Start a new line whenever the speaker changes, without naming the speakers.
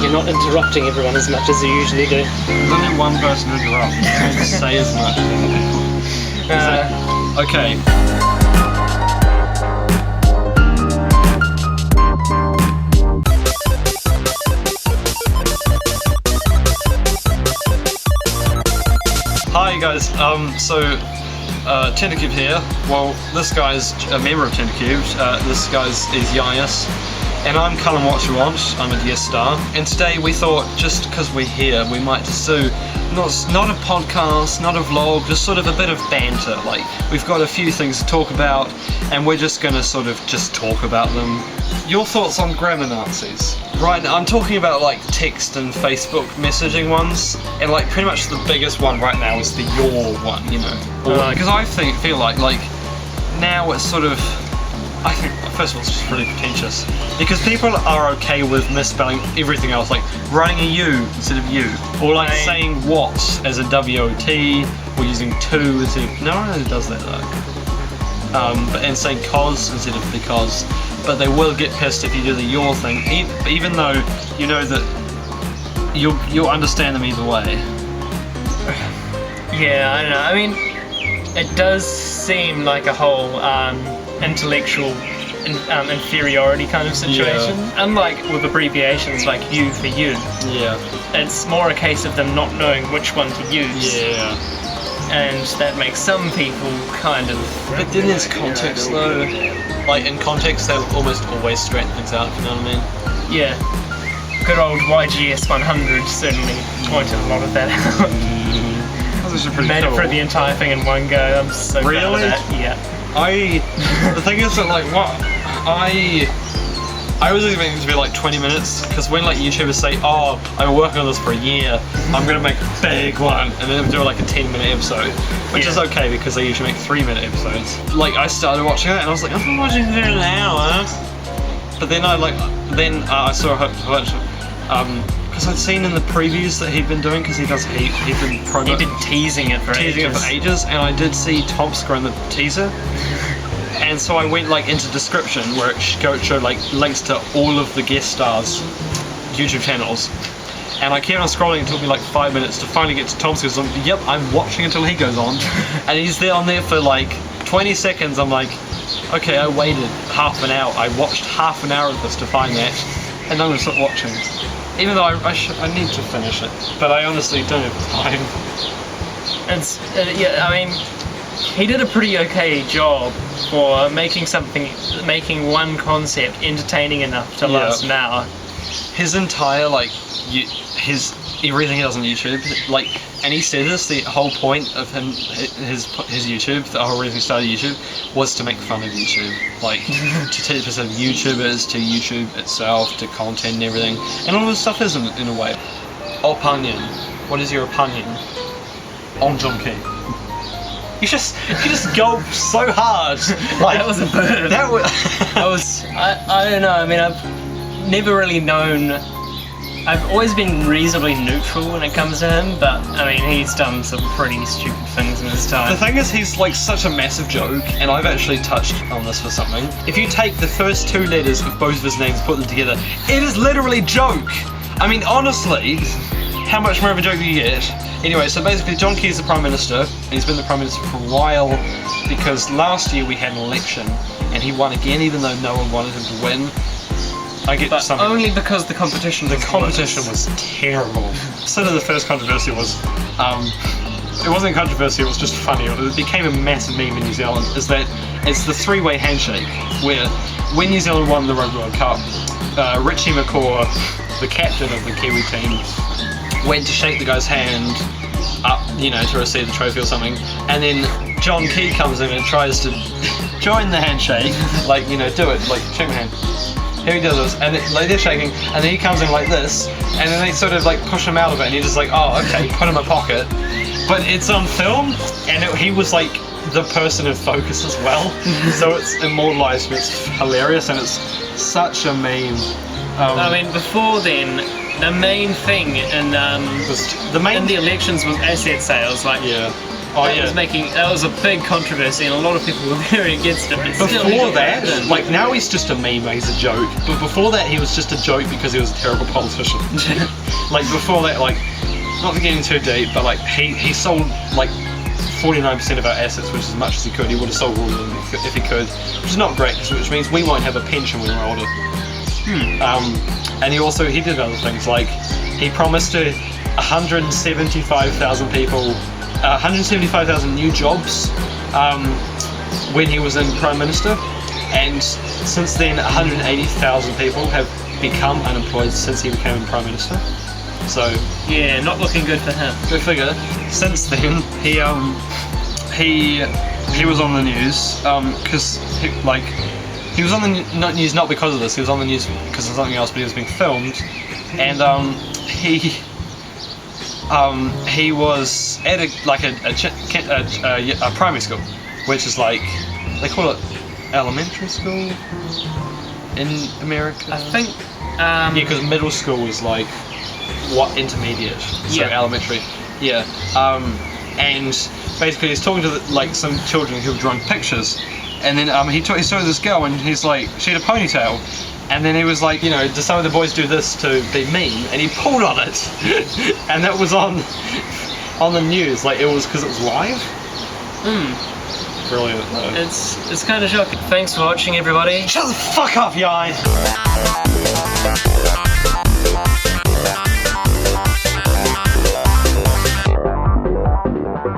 You're not interrupting everyone as much as you usually do.
There's only one person to interrupt. You can't say as much. Okay. Hi guys, Tenticubed here. Well, this guy's a member of Tenticubed, this guy's is Yaius, and I'm Cullen What You Want, I'm a guest star, and today we thought, just because we're here, we might just do, not a podcast, not a vlog, just sort of a bit of banter. Like, we've got a few things to talk about, and we're just gonna sort of just talk about them. Your thoughts on grammar Nazis? Right now, I'm talking about like text and Facebook messaging ones, and like pretty much the biggest one right now is the your one, you know. Because I feel like now it's sort of, I think first of all it's just really pretentious, because people are okay with misspelling everything else, like writing a U instead of you, or like saying what as a W-O-T, or using to instead of, no one really does that though. And saying cause instead of because. But they will get pissed if you do the your thing, even though you know that you'll understand them either way.
Yeah, I don't know. I mean, it does seem like a whole intellectual inferiority kind of situation. Yeah. Unlike with abbreviations like you for you.
Yeah.
It's more a case of them not knowing which one to use.
Yeah.
And that makes some people kind of...
But then there's context though. Like in context they'll almost always straighten things out, if you know what I mean?
Yeah. Good old YGS 100 certainly pointed a lot of that out.
That's pretty
Made
cool.
it through the entire thing in one go. I'm so proud of that. Yeah.
The thing is that like I was expecting it to be like 20 minutes, because when like YouTubers say, oh, I've been working on this for a year, I'm gonna make a big one, and then do like a 10-minute episode, which is okay because they usually make 3-minute episodes. Like I started watching it and I was like, I've been watching it in an hour, but then I saw a bunch of because I'd seen in the previews that he'd been doing, because he'd been
teasing it for
ages, and I did see Tomsker in the teaser. And so I went like into description where it showed like links to all of the guest stars' YouTube channels, and I kept on scrolling. It took me like 5 minutes to finally get to Tom's. Yep, I'm watching until he goes on, and he's there on there for like 20 seconds. I'm like, okay, I waited half an hour. I watched half an hour of this to find that, and I'm gonna stop watching. Even though I need to finish it, but I honestly don't have time.
It's yeah, I mean, he did a pretty okay job for making one concept entertaining enough to last an hour.
His entire everything he does on YouTube, and he said this, the whole point of his YouTube, the whole reason he started YouTube, was to make fun of YouTube, like to teach us of YouTubers, to YouTube itself, to content and everything, and all this stuff is in a way. Opinion. What is your opinion on John Key? You just go so hard. Like,
that was a burden. I don't know. I mean, I've never really known. I've always been reasonably neutral when it comes to him, but I mean, he's done some pretty stupid things in his time.
The thing is, he's like such a massive joke, and I've actually touched on this for something. If you take the first 2 letters of both of his names, put them together, it is literally joke. I mean, honestly, how much more of a joke do you get? Anyway, so basically John Key is the Prime Minister, and he's been the Prime Minister for a while, because last year we had an election, and he won again, even though no one wanted him to win.
But only because the competition
was terrible. Sort of the first controversy was, it wasn't controversy, it was just funny. It became a massive meme in New Zealand, is that it's the three-way handshake, where when New Zealand won the Rugby World Cup, Richie McCaw, the captain of the Kiwi team, went to shake the guy's hand up, to receive the trophy or something, and then John Key comes in and tries to join the handshake, do it, shake my hand. Here he does this, and they're shaking, and then he comes in like this, and then they sort of push him out of it, and he's just like, oh, okay, put him in my pocket. But it's on film, and he was the person in focus as well, so it's immortalized, and it's hilarious, and it's such a meme.
I mean, before then, the main thing in the elections was asset sales.
Oh,
that
yeah.
that was a big controversy, and a lot of people were very against it. But still, he
Before
got
that,
elected.
like now he's just a meme, he's a joke. But before that, he was just a joke because he was a terrible politician. Like before that, like not getting too deep, but like he sold like 49% of our assets, which is as much as he could. He would have sold all of them if he could, which is not great, which means we won't have a pension when we're older. And he did other things, like he promised to 175,000 people, 175,000 new jobs when he was in Prime Minister, and since then 180,000 people have become unemployed since he became Prime Minister. So
yeah, not looking good for him.
go figure. Since then, he was on the news because he was on the news not because of this. He was on the news because of something else, but he was being filmed, and he was at a primary school, which is like they call it elementary school in America.
I think.
Yeah, because middle school is like what intermediate, so
Yeah.
elementary. Yeah. And basically he's talking to some children who've drawn pictures, and then he saw this girl and he's like, she had a ponytail, and then he was like, do some of the boys do this to be mean? And he pulled on it, and that was on the news. Like it was because it was live. Brilliant. Though.
It's kind of shocking. Thanks for watching, everybody.
Shut the fuck up, guys.